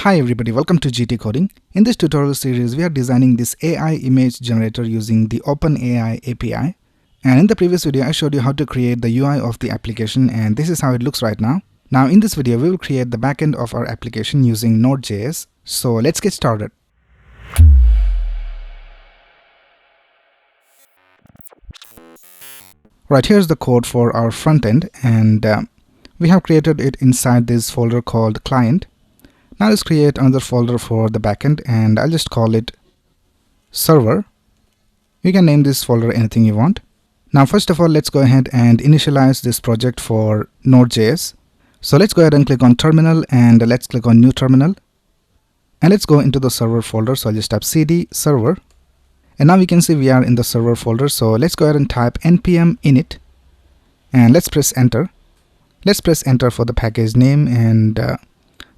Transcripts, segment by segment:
Hi everybody, welcome to GTCoding. In this tutorial series, we are designing this AI image generator using the OpenAI API. And in the previous video, I showed you how to create the UI of the application, and this is how it looks right now. Now in this video, we will create the backend of our application using NodeJS. So let's get started. Right, here's the code for our front end, and we have created it inside this folder called client. Now let's create another folder for the backend, and I'll just call it server. You can name this folder anything you want. Now first of all, let's go ahead and initialize this project for Node.js. So let's go ahead and click on terminal, and let's click on new terminal, and let's go into the server folder. So I'll just type cd server, and now we can see we are in the server folder. So let's go ahead and type npm init, and let's press enter. Let's press enter for the package name and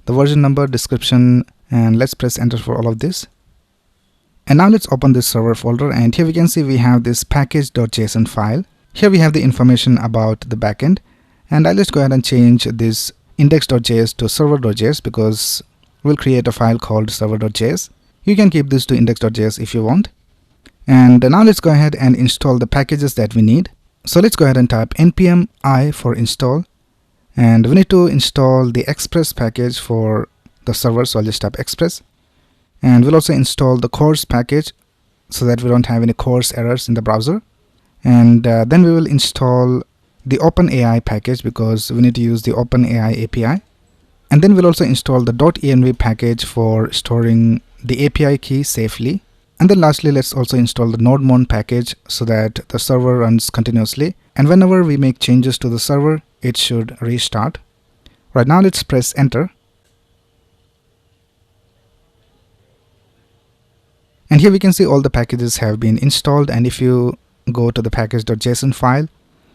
the version number, description, and let's press enter for all of this. And now let's open this server folder, and here we can see we have this package.json file. Here we have the information about the backend, and I'll just go ahead and change this index.js to server.js because we'll create a file called server.js. You can keep this to index.js if you want. And now let's go ahead and install the packages that we need. So let's go ahead and type npm I for install, and we need to install the express package for the server. So I'll just type express, and we'll also install the course package so that we don't have any course errors in the browser. And then we will install the OpenAI package because we need to use the OpenAI API. And then we'll also install the .env package for storing the API key safely. And then lastly, let's also install the NodeMon package so that the server runs continuously, and whenever we make changes to the server, it should restart. Right, now let's press enter. And here we can see all the packages have been installed, and if you go to the package.json file,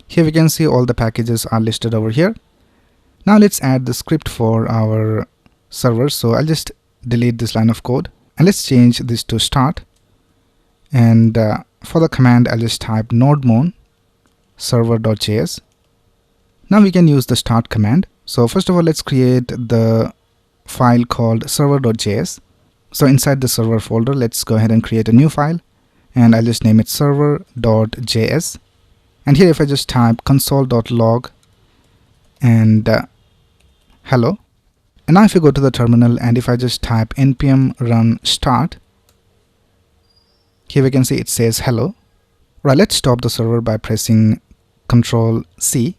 here we can see all the packages are listed over here. Now let's add the script for our server. So I'll just delete this line of code, and let's change this to start. And for the command, I'll just type nodemon server.js. Now we can use the start command. So first of all, let's create the file called server.js. So inside the server folder, let's go ahead and create a new file, and I'll just name it server.js. And here if I just type console.log and hello, and now if you go to the terminal and if I just type npm run start, here we can see it says hello. Right, let's stop the server by pressing Ctrl C.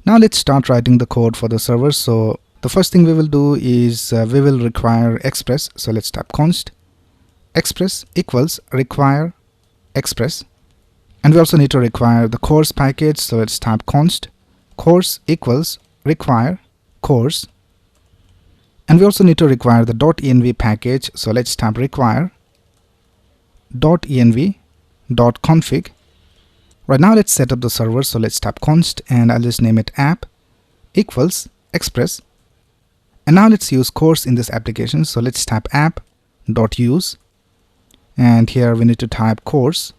Now let's start writing the code for the server. So the first thing we will do is we will require express. So let's type const express equals require express, and we also need to require the course package. So let's type const course equals require course, and we also need to require the .env package. So let's type require .env.config. Right, now let's set up the server. So let's type const, and I'll just name it app equals express. And now let's use course in this application. So let's type app.use, and here we need to type course.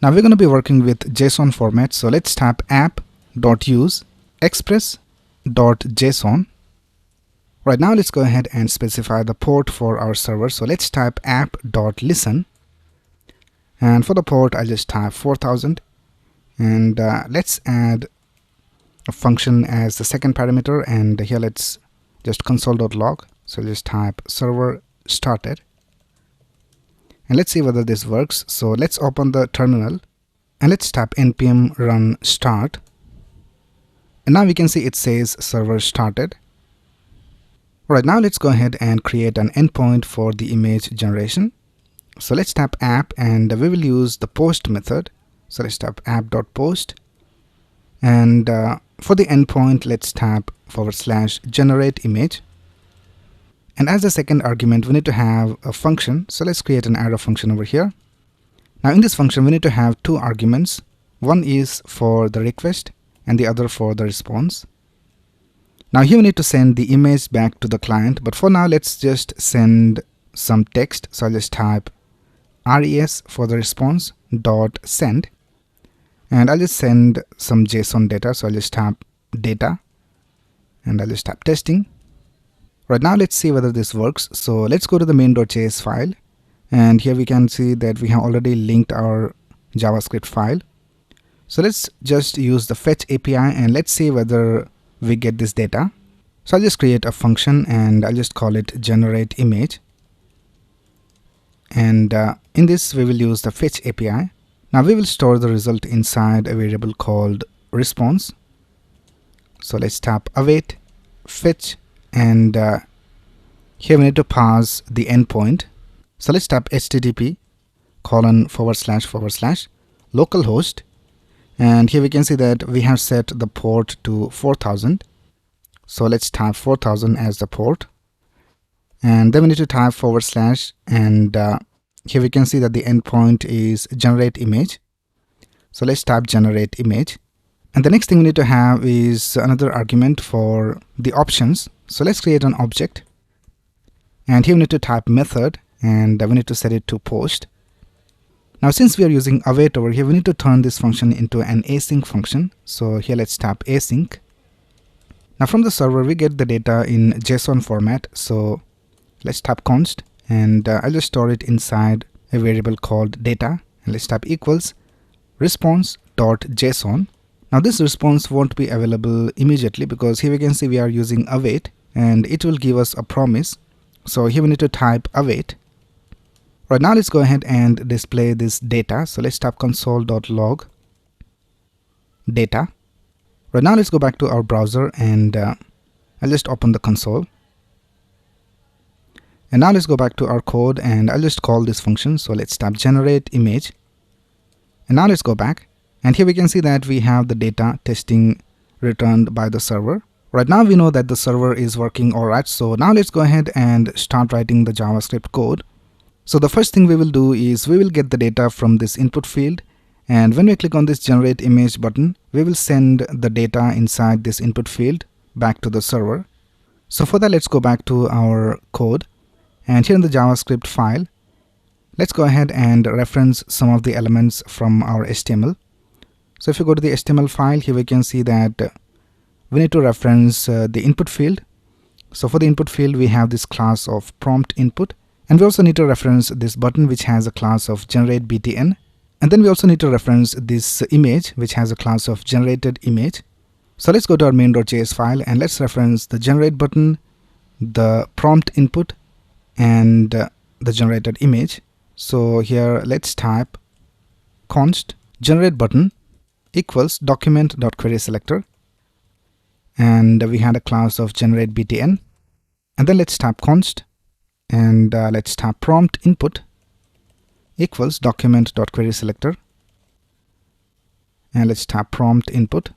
Now we're going to be working with JSON format. So let's type app.use express.json. Right, now let's go ahead and specify the port for our server. So let's type app.listen, and for the port I'll just type 4000, and let's add a function as the second parameter, and here let's just console.log. So just type server started, and let's see whether this works. So let's open the terminal, and let's type npm run start, and now we can see it says server started. Right, now let's go ahead and create an endpoint for the image generation. So let's type app, and we will use the post method. So let's type app.post, and for the endpoint, let's type /generate image. And as the second argument, we need to have a function. So let's create an arrow function over here. Now in this function, we need to have two arguments. One is for the request and the other for the response. Now here we need to send the image back to the client, but for now let's just send some text. So I'll just type res for the response dot send, and I'll just send some JSON data. So I'll just type data, and I'll just type testing. Right now, let's see whether this works. So let's go to the main.js file, and here we can see that we have already linked our JavaScript file. So let's just use the fetch API and let's see whether we get this data. So I'll just create a function and I'll just call it generate image. And in this we will use the fetch API. Now we will store the result inside a variable called response. So let's tap await, fetch, and here we need to pass the endpoint. So let's tap http://localhost, and here we can see that we have set the port to 4000. So let's type 4000 as the port, and then we need to type / and here we can see that the endpoint is generate image. So let's type generate image, and the next thing we need to have is another argument for the options. So let's create an object, and here we need to type method, and we need to set it to post. Now since we are using await over here, we need to turn this function into an async function. So here let's tap async. Now from the server we get the data in JSON format. So let's tap const, and I'll just store it inside a variable called data, and let's tap equals response.json. Now this response won't be available immediately because here we can see we are using await and it will give us a promise. So here we need to type await. Right now let's go ahead and display this data. So let's tap console.log data. Right now let's go back to our browser, and I'll just open the console. And now let's go back to our code, and I'll just call this function. So let's tap generate image, and now let's go back, and here we can see that we have the data testing returned by the server. Right now we know that the server is working alright. So now let's go ahead and start writing the JavaScript code. So the first thing we will do is we will get the data from this input field, and when we click on this generate image button, we will send the data inside this input field back to the server. So for that, let's go back to our code, and here in the JavaScript file, let's go ahead and reference some of the elements from our HTML. So if you go to the HTML file, here we can see that we need to reference the input field. So for the input field, we have this class of prompt input, and we also need to reference this button which has a class of generate btn, and then we also need to reference this image which has a class of generated image. So let's go to our main.js file and let's reference the generate button, the prompt input, and the generated image. So here let's type const generate button equals document.querySelector, and we had a class of generate btn, and then let's type const, and let's type prompt input equals document.querySelector, and let's type prompt input,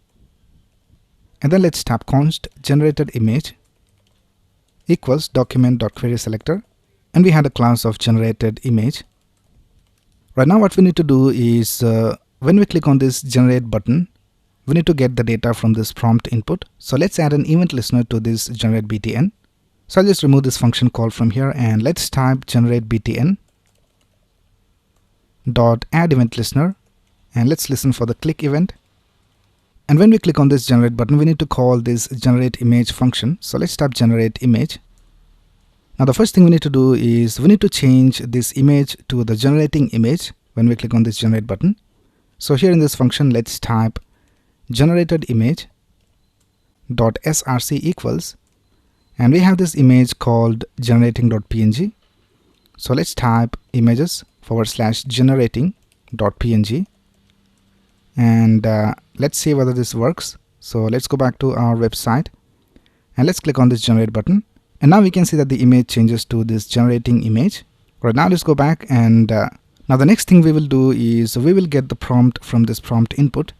and then let's type const generated image equals document.querySelector, and we had a class of generated image. Right now what we need to do is when we click on this generate button, we need to get the data from this prompt input. So let's add an event listener to this generate btn. So I'll just remove this function call from here, and let's type generate btn dot add event listener, and let's listen for the click event. And when we click on this generate button, we need to call this generate image function. So let's type generate image. Now the first thing we need to do is we need to change this image to the generating image when we click on this generate button. So here in this function, let's type generated image dot src equals, and we have this image called generating.png. So let's type images / generating.png, and let's see whether this works. So let's go back to our website and let's click on this generate button, and now we can see that the image changes to this generating image. Right now let's go back, and now the next thing we will do is we will get the prompt from this prompt input.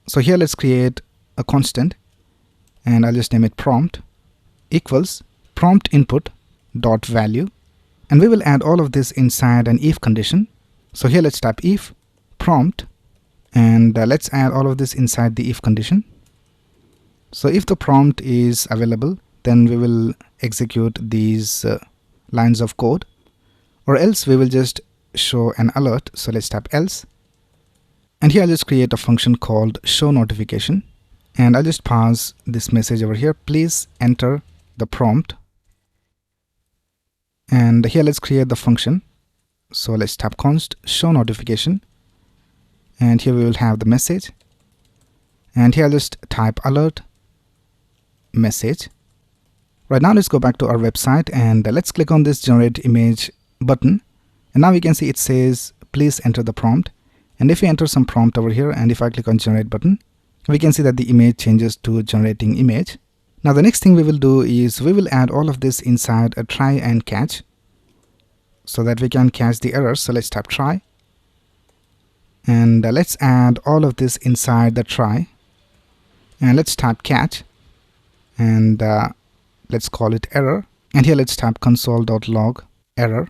So here let's create a constant, and I'll just name it prompt equals prompt input dot value, and we will add all of this inside an if condition. So here let's type if prompt, and let's add all of this inside the if condition. So if the prompt is available, then we will execute these lines of code, or else we will just show an alert. So let's type else, and here I'll just create a function called show notification, and I'll just pass this message over here: please enter the prompt. And here let's create the function. So let's tap const show notification, and here we will have the message, and here just type alert message. Right now let's go back to our website and let's click on this generate image button, and now we can see it says please enter the prompt. And if we enter some prompt over here, and if I click on generate button, we can see that the image changes to generating image. Now the next thing we will do is we will add all of this inside a try and catch, so that we can catch the errors. So let's tap try, and let's add all of this inside the try, and let's tap catch, and let's call it error, and here let's tap console.log error,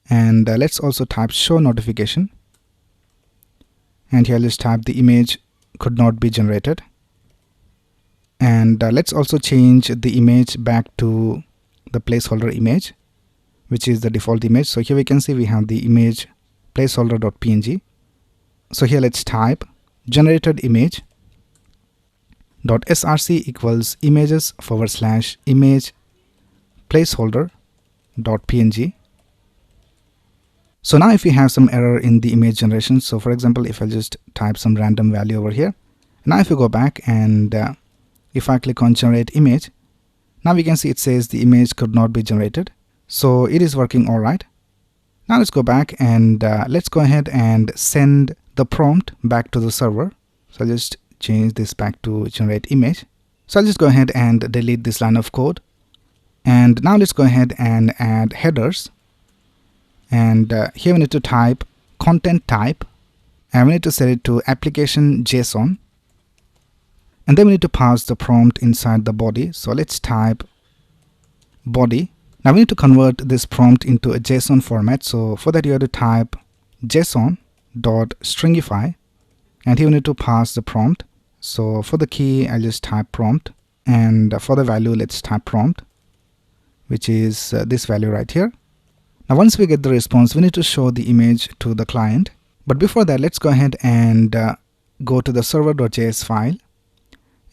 and let's also type show notification, and here let's type the image could not be generated, and let's also change the image back to the placeholder image, which is the default image. So here we can see we have the image placeholder.png. So here let's type generated image .src equals images / image placeholder.png. So now if we have some error in the image generation, so for example, if I just type some random value over here, now if we go back and if I click on generate image, now we can see it says the image could not be generated. So it is working all right. Now let's go back and let's go ahead and send the prompt back to the server. So I'll just change this back to generate image. So I'll just go ahead and delete this line of code. And now let's go ahead and add headers. And here we need to type content type, and we need to set it to application JSON. And then we need to pass the prompt inside the body. So let's type body. Now we need to convert this prompt into a JSON format. So for that you have to type JSON.stringify, and here we need to pass the prompt. So for the key I'll just type prompt, and for the value let's type prompt, which is this value right here. Now once we get the response, we need to show the image to the client. But before that, let's go ahead and go to the server.js file,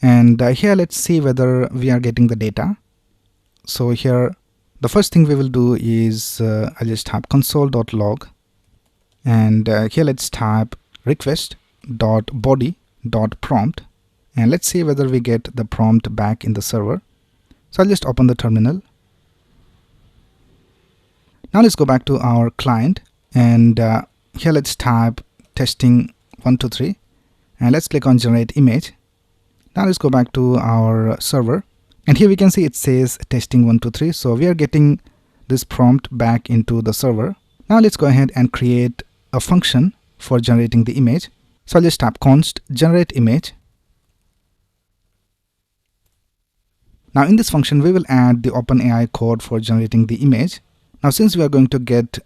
and here let's see whether we are getting the data. So here the first thing we will do is I'll just type console.log, and here let's type request.body.prompt, and let's see whether we get the prompt back in the server. So I'll just open the terminal. Now let's go back to our client, and here let's type testing 1 2 3, and let's click on generate image. Now let's go back to our server, and here we can see it says testing 1 2 3. So we are getting this prompt back into the server. Now let's go ahead and create a function for generating the image. So I'll just type const generate image. Now in this function we will add the OpenAI code for generating the image. Now since we are going to get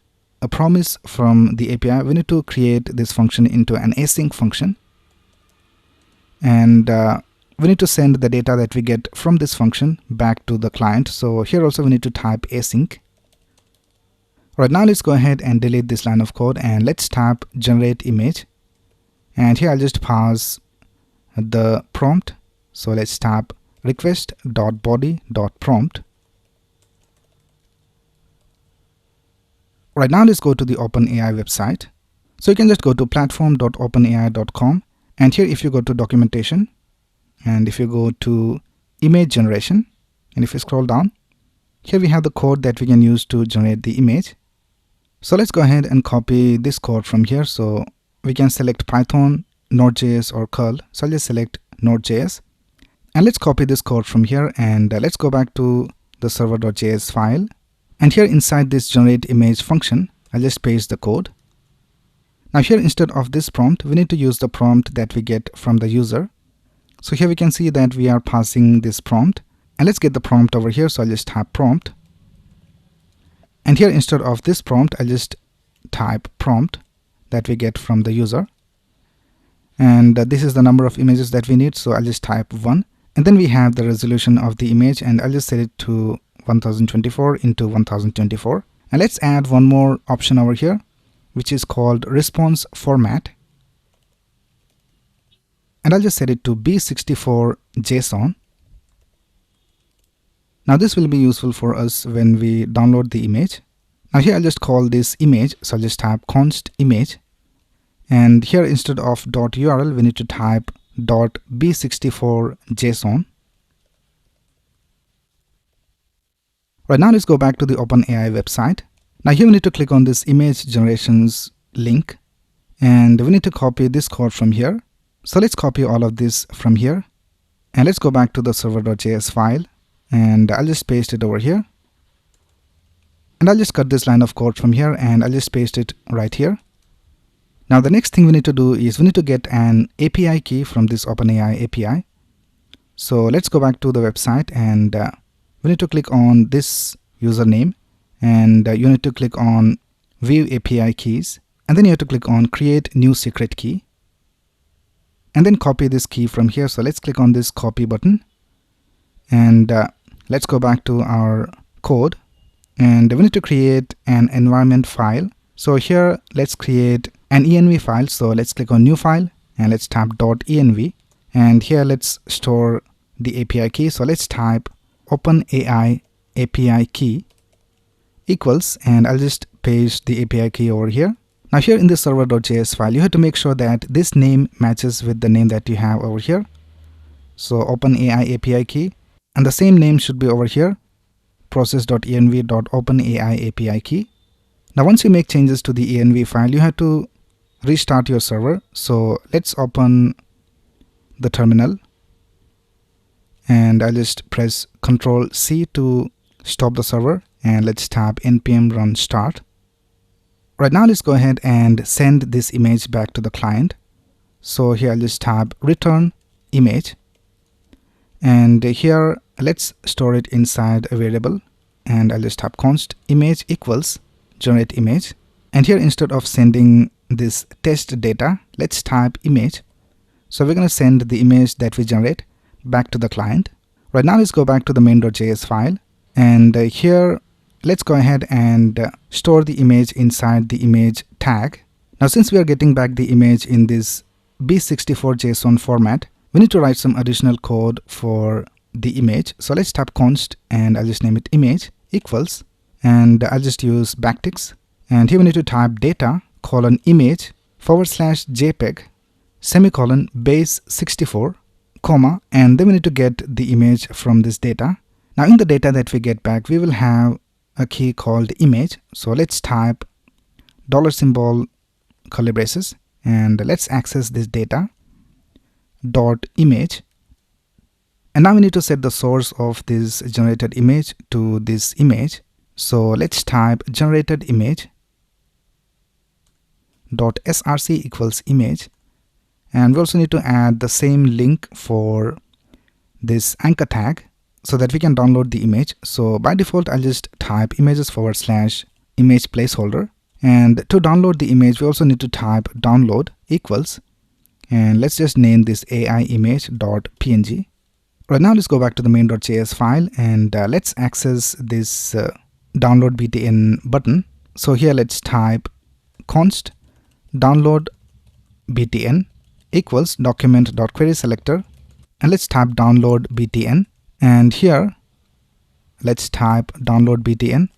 a promise from the API, we need to create this function into an async function, and we need to send the data that we get from this function back to the client. So here also we need to type async. Right now let's go ahead and delete this line of code, and let's type generate image, and here I'll just pass the prompt. So let's type request.body.prompt. Right now let's go to the OpenAI website. So you can just go to platform.openai.com, and here if you go to documentation, and if you go to image generation, and if you scroll down, here we have the code that we can use to generate the image. So let's go ahead and copy this code from here. So we can select Python, NodeJS or curl. So I'll just select NodeJS, and let's copy this code from here, and let's go back to the server.js file. And here inside this generate image function, I'll just paste the code. Now here instead of this prompt, we need to use the prompt that we get from the user. So here we can see that we are passing this prompt, and let's get the prompt over here. So I'll just type prompt, and here instead of this prompt, I'll just type prompt that we get from the user, and this is the number of images that we need. So I'll just type 1, and then we have the resolution of the image, and I'll just set it to 1024 into 1024. And let's add one more option over here, which is called response format, and I'll just set it to B64 JSON. Now this will be useful for us when we download the image. Now here I'll just call this image, so I'll just type const image, and here instead of .url we need to type .b64json. Right, now let's go back to the OpenAI website. Now here we need to click on this image generations link, and we need to copy this code from here. So let's copy all of this from here, and let's go back to the server.js file, and I'll just paste it over here. And I'll just cut this line of code from here, and I'll just paste it right here. Now the next thing we need to do is we need to get an API key from this OpenAI API. So let's go back to the website, and we need to click on this username, and you need to click on view API keys, and then you have to click on create new secret key, and then copy this key from here. So let's click on this copy button, and let's go back to our code, and we need to create an environment file. So here let's create an env file. So let's click on new file, and let's type .env, and here let's store the API key. So let's type OpenAI API key equals, and I'll just paste the API key over here. Now here in the server.js file, you have to make sure that this name matches with the name that you have over here. So OpenAI API key, and the same name should be over here, process.env.openai API key. Now once you make changes to the env file, you have to restart your server. So let's open the terminal, and I'll just press Ctrl C to stop the server, and let's type npm run start. Right, now let's go ahead and send this image back to the client. So here I'll just type return image, and here let's store it inside a variable, and I'll just type const image equals generate image, and here instead of sending this test data, let's type image. So we're going to send the image that we generate back to the client. Right, now let's go back to the main.js file, and here let's go ahead and store the image inside the image tag. Now since we are getting back the image in this b64json format, we need to write some additional code for the image. So let's type const, and I'll just name it image equals, and I'll just use backticks, and here we need to type data :image /jpeg semicolon base 64 comma, and then we need to get the image from this data. Now in the data that we get back, we will have a key called image. So let's type $symbol curly braces, and let's access this data dot image, and now we need to set the source of this generated image to this image. So let's type generated image dot src equals image, and we also need to add the same link for this anchor tag so that we can download the image. So by default I'll just type images / image placeholder, and to download the image we also need to type download equals, and let's just name this AI image.png. Right, now let's go back to the main.js file, and let's access this download btn button. So here let's type const download btn equals document.querySelector, and let's type download btn, and here let's type download btn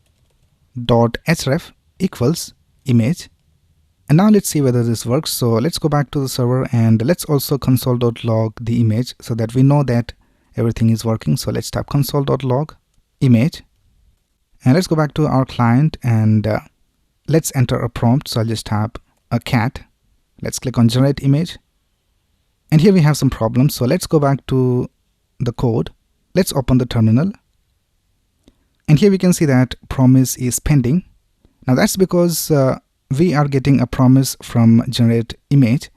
dot href equals image. And now let's see whether this works. So let's go back to the server, and let's also console.log the image so that we know that everything is working. So let's type console.log image, and let's go back to our client, and let's enter a prompt. So I'll just type a cat. Let's click on generate image, and here we have some problems. So let's go back to the code. Let's open the terminal, and here we can see that promise is pending. Now that's because we are getting a promise from generate image,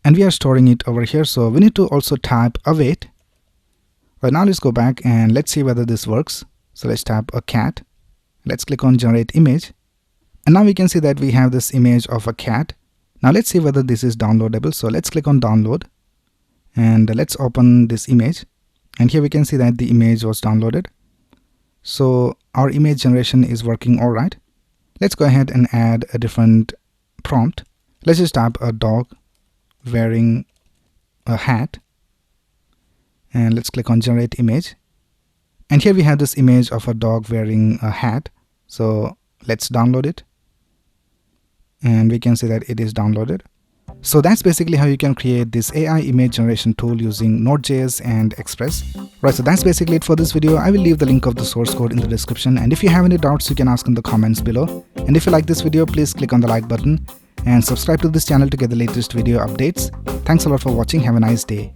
and we are storing it over here. So we need to also type await. Right, now let's go back and let's see whether this works. So let's type a cat. Let's click on generate image, and now we can see that we have this image of a cat. Now let's see whether this is downloadable. So let's click on download, and let's open this image, and here we can see that the image was downloaded. So our image generation is working all right. Let's go ahead and add a different prompt. Let's just type a dog wearing a hat, and let's click on generate image, And here we have this image of a dog wearing a hat. So let's download it. And we can see that it is downloaded. So that's basically how you can create this AI image generation tool using Node.js and Express. Right, so that's basically it for this video. I will leave the link of the source code in the description, and if you have any doubts you can ask in the comments below. And if you like this video, please click on the like button and subscribe to this channel to get the latest video updates. Thanks a lot for watching. Have a nice day.